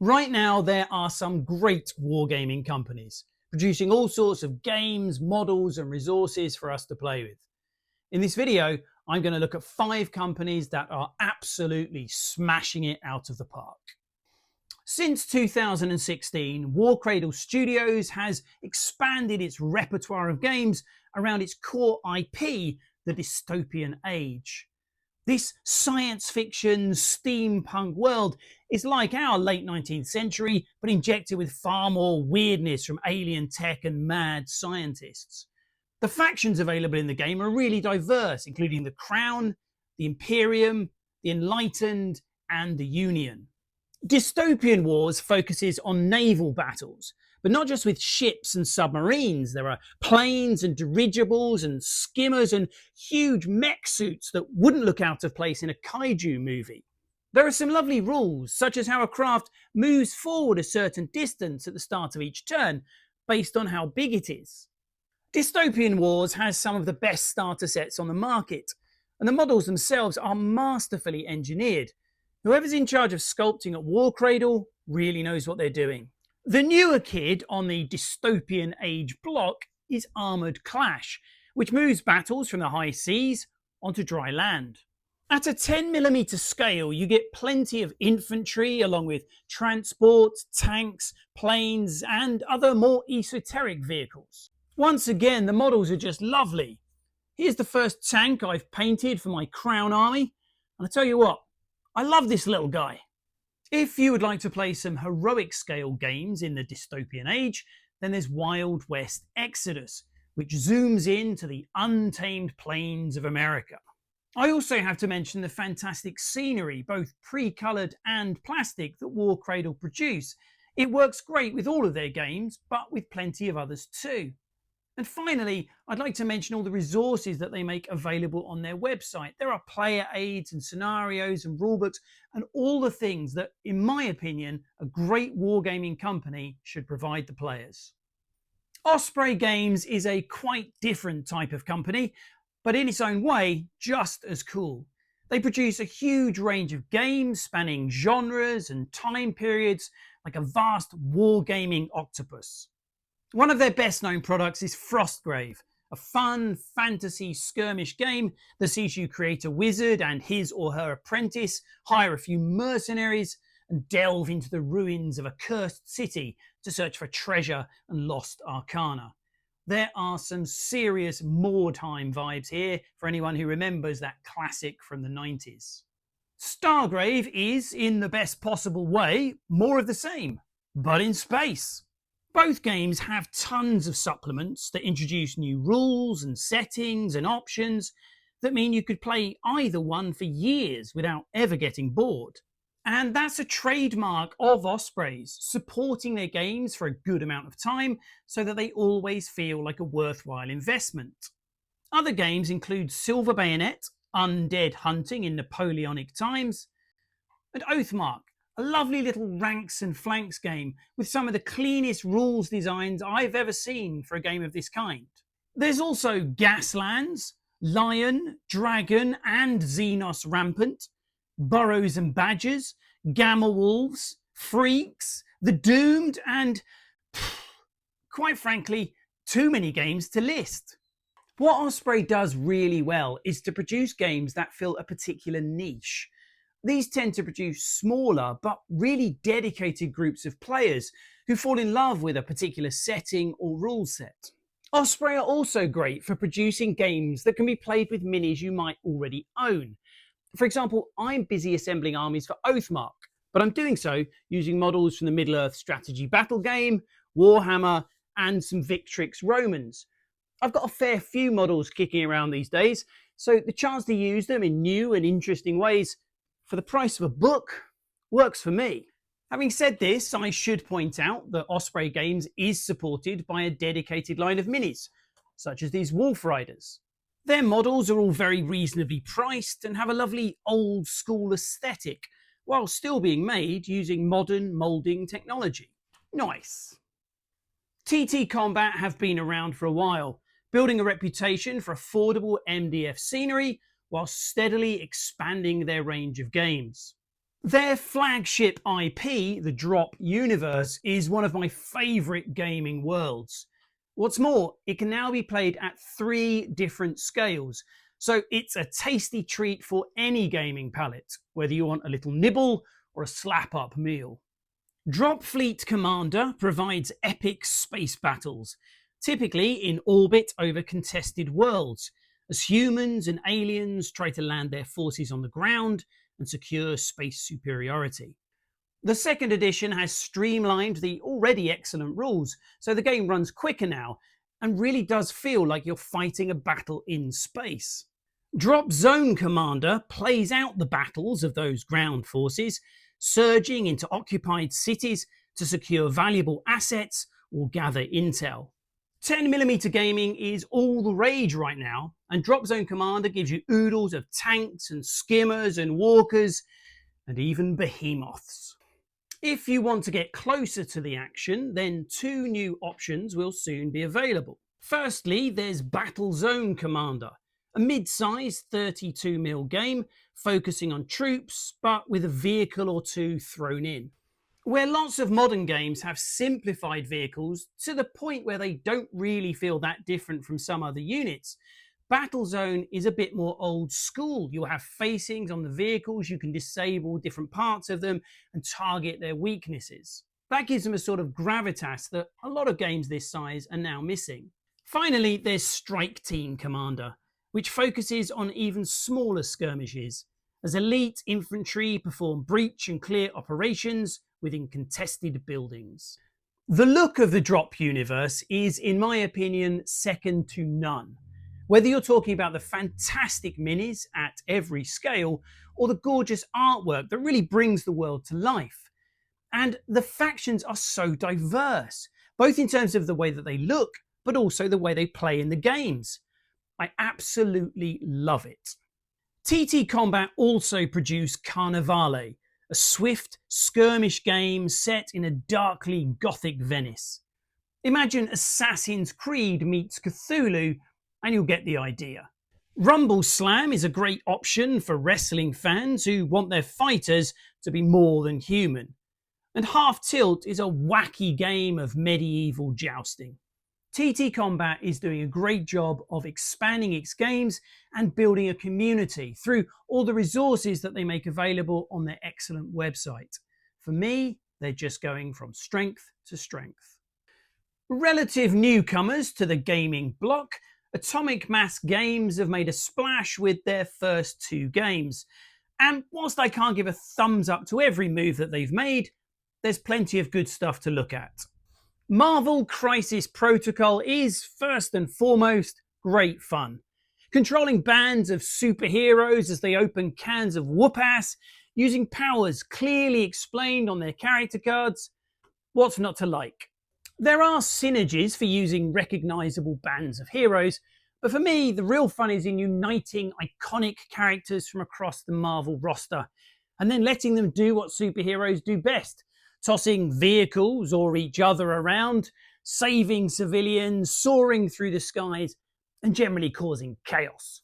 Right now, there are some great wargaming companies producing all sorts of games, models, and resources for us to play with. In this video, I'm going to look at 5 companies that are absolutely smashing it out of the park. Since 2016, Warcradle Studios has expanded its repertoire of games around its core IP, the dystopian age. This science fiction steampunk world is like our late 19th century, but injected with far more weirdness from alien tech and mad scientists. The factions available in the game are really diverse, including the Crown, the Imperium, the Enlightened, and the Union. Dystopian Wars focuses on naval battles, but not just with ships and submarines. There are planes and dirigibles and skimmers and huge mech suits that wouldn't look out of place in a kaiju movie. There are some lovely rules, such as how a craft moves forward a certain distance at the start of each turn, based on how big it is. Dystopian Wars has some of the best starter sets on the market, and the models themselves are masterfully engineered. Whoever's in charge of sculpting at Warcradle really knows what they're doing. The newer kid on the dystopian age block is Armoured Clash, which moves battles from the high seas onto dry land. At a 10mm scale, you get plenty of infantry along with transport, tanks, planes, and other more esoteric vehicles. Once again, the models are just lovely. Here's the first tank I've painted for my Crown army, and I tell you what, I love this little guy. If you would like to play some heroic scale games in the dystopian age, then there's Wild West Exodus, which zooms in to the untamed plains of America. I also have to mention the fantastic scenery, both pre-coloured and plastic, that Warcradle produce. It works great with all of their games, but with plenty of others too. And finally, I'd like to mention all the resources that they make available on their website. There are player aids and scenarios and rulebooks and all the things that, in my opinion, a great wargaming company should provide the players. Osprey Games is a quite different type of company, but in its own way, just as cool. They produce a huge range of games spanning genres and time periods like a vast wargaming octopus. One of their best known products is Frostgrave, a fun fantasy skirmish game that sees you create a wizard and his or her apprentice, hire a few mercenaries, and delve into the ruins of a cursed city to search for treasure and lost arcana. There are some serious Mordheim vibes here for anyone who remembers that classic from the 90s. Stargrave is, in the best possible way, more of the same, but in space. Both games have tons of supplements that introduce new rules and settings and options that mean you could play either one for years without ever getting bored. And that's a trademark of Ospreys, supporting their games for a good amount of time so that they always feel like a worthwhile investment. Other games include Silver Bayonet, Undead Hunting in Napoleonic Times, and Oathmark, a lovely little ranks and flanks game with some of the cleanest rules designs I've ever seen for a game of this kind. There's also Gaslands, Lion, Dragon and Xenos Rampant, Burrows and Badgers, Gamma Wolves, Freaks, The Doomed, and quite frankly, too many games to list. What Osprey does really well is to produce games that fill a particular niche. These tend to produce smaller but really dedicated groups of players who fall in love with a particular setting or rule set. Osprey are also great for producing games that can be played with minis you might already own. For example, I'm busy assembling armies for Oathmark, but I'm doing so using models from the Middle-earth strategy battle game, Warhammer, and some Victrix Romans. I've got a fair few models kicking around these days, so the chance to use them in new and interesting ways for the price of a book works for me. Having said this, I should point out that Osprey Games is supported by a dedicated line of minis, such as these Wolf Riders. Their models are all very reasonably priced and have a lovely old school aesthetic, while still being made using modern moulding technology. Nice. TT Combat have been around for a while, building a reputation for affordable MDF scenery while steadily expanding their range of games. Their flagship IP, the Drop universe, is one of my favourite gaming worlds. What's more, it can now be played at 3 different scales, so it's a tasty treat for any gaming palate, whether you want a little nibble or a slap-up meal. Drop Fleet Commander provides epic space battles, typically in orbit over contested worlds, as humans and aliens try to land their forces on the ground and secure space superiority. The second edition has streamlined the already excellent rules, so the game runs quicker now and really does feel like you're fighting a battle in space. Drop Zone Commander plays out the battles of those ground forces, surging into occupied cities to secure valuable assets or gather intel. 10mm gaming is all the rage right now, and Drop Zone Commander gives you oodles of tanks and skimmers and walkers and even behemoths. If you want to get closer to the action, then 2 new options will soon be available. Firstly, there's Battle Zone Commander, a mid-sized 32mm game focusing on troops but with a vehicle or 2 thrown in. Where lots of modern games have simplified vehicles to the point where they don't really feel that different from some other units, Battlezone is a bit more old school. You'll have facings on the vehicles, you can disable different parts of them and target their weaknesses. That gives them a sort of gravitas that a lot of games this size are now missing. Finally, there's Strike Team Commander, which focuses on even smaller skirmishes, as elite infantry perform breach and clear operations within contested buildings. The look of the Drop universe is, in my opinion, second to none. Whether you're talking about the fantastic minis at every scale or the gorgeous artwork that really brings the world to life. And the factions are so diverse, both in terms of the way that they look, but also the way they play in the games. I absolutely love it. TT Combat also produced Carnivale, a swift skirmish game set in a darkly gothic Venice. Imagine Assassin's Creed meets Cthulhu and you'll get the idea. Rumble Slam is a great option for wrestling fans who want their fighters to be more than human. And Half Tilt is a wacky game of medieval jousting. TT Combat is doing a great job of expanding its games and building a community through all the resources that they make available on their excellent website. For me, they're just going from strength to strength. Relative newcomers to the gaming block, Atomic Mass Games have made a splash with their first 2 games. And whilst I can't give a thumbs up to every move that they've made, there's plenty of good stuff to look at. Marvel Crisis Protocol is, first and foremost, great fun. Controlling bands of superheroes as they open cans of whoop-ass, using powers clearly explained on their character cards. What's not to like? There are synergies for using recognisable bands of heroes, but for me, the real fun is in uniting iconic characters from across the Marvel roster, and then letting them do what superheroes do best. Tossing vehicles or each other around, saving civilians, soaring through the skies, and generally causing chaos.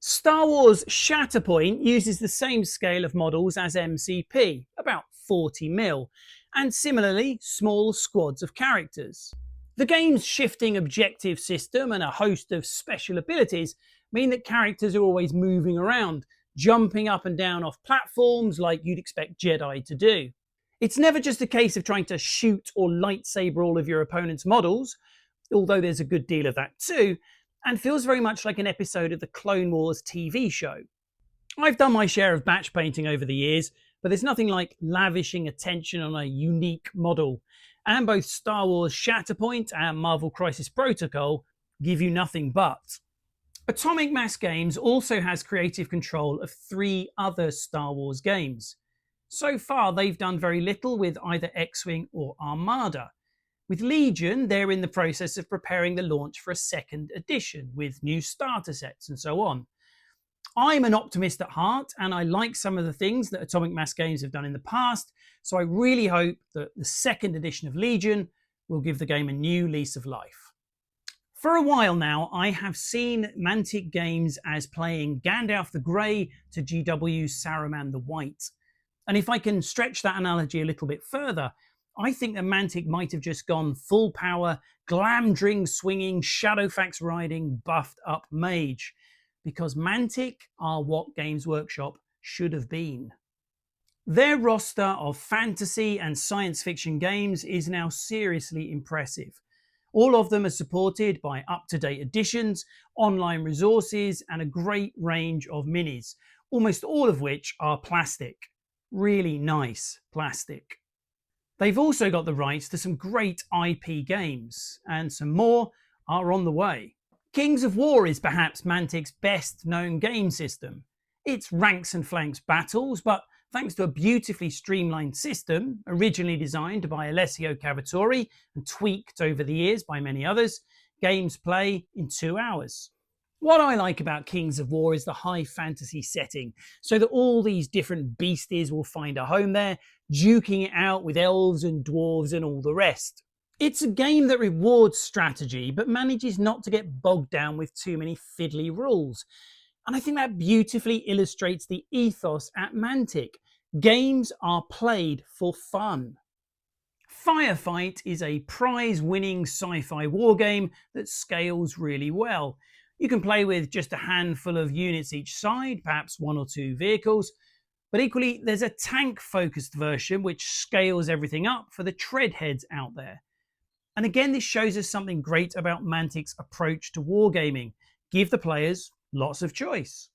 Star Wars Shatterpoint uses the same scale of models as MCP, about 40mm, and similarly small squads of characters. The game's shifting objective system and a host of special abilities mean that characters are always moving around, jumping up and down off platforms like you'd expect Jedi to do. It's never just a case of trying to shoot or lightsaber all of your opponent's models, although there's a good deal of that too, and feels very much like an episode of the Clone Wars TV show. I've done my share of batch painting over the years, but there's nothing like lavishing attention on a unique model, and both Star Wars Shatterpoint and Marvel Crisis Protocol give you nothing but. Atomic Mass Games also has creative control of 3 other Star Wars games. So far, they've done very little with either X-Wing or Armada. With Legion, they're in the process of preparing the launch for a 2nd edition with new starter sets and so on. I'm an optimist at heart, and I like some of the things that Atomic Mass Games have done in the past, so I really hope that the 2nd edition of Legion will give the game a new lease of life. For a while now, I have seen Mantic Games as playing Gandalf the Grey to GW Saruman the White. And if I can stretch that analogy a little bit further, I think that Mantic might have just gone full power, glamdring swinging, Shadowfax riding, buffed up mage. Because Mantic are what Games Workshop should have been. Their roster of fantasy and science fiction games is now seriously impressive. All of them are supported by up-to-date editions, online resources, and a great range of minis, almost all of which are plastic. Really nice plastic. They've also got the rights to some great IP games, and some more are on the way. Kings of War is perhaps Mantic's best known game system. It's ranks and flanks battles, but thanks to a beautifully streamlined system, originally designed by Alessio Cavatore and tweaked over the years by many others, games play in 2 hours. What I like about Kings of War is the high fantasy setting, so that all these different beasties will find a home there, duking it out with elves and dwarves and all the rest. It's a game that rewards strategy, but manages not to get bogged down with too many fiddly rules. And I think that beautifully illustrates the ethos at Mantic. Games are played for fun. Firefight is a prize-winning sci-fi wargame that scales really well. You can play with just a handful of units each side, perhaps 1 or 2 vehicles, but equally there's a tank-focused version which scales everything up for the treadheads out there. And again, this shows us something great about Mantic's approach to wargaming. Give the players lots of choice.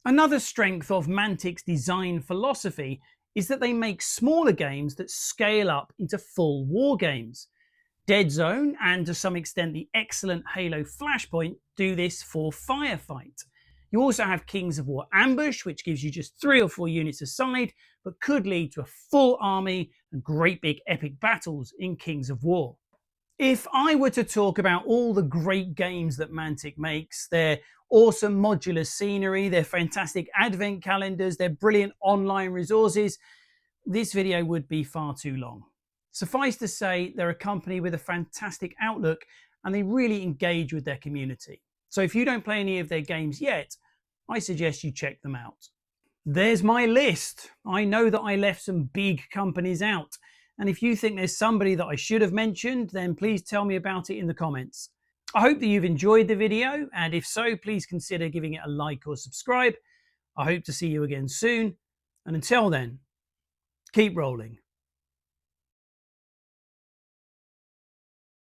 Another strength of Mantic's design philosophy is that they make smaller games that scale up into full war games. Dead Zone, and to some extent the excellent Halo Flashpoint, do this for Firefight. You also have Kings of War Ambush, which gives you just 3 or 4 units aside, but could lead to a full army and great big epic battles in Kings of War. If I were to talk about all the great games that Mantic makes, their awesome modular scenery, their fantastic advent calendars, their brilliant online resources, this video would be far too long. Suffice to say, they're a company with a fantastic outlook and they really engage with their community. So if you don't play any of their games yet, I suggest you check them out. There's my list. I know that I left some big companies out. And if you think there's somebody that I should have mentioned, then please tell me about it in the comments. I hope that you've enjoyed the video, and if so, please consider giving it a like or subscribe. I hope to see you again soon, and until then, keep rolling.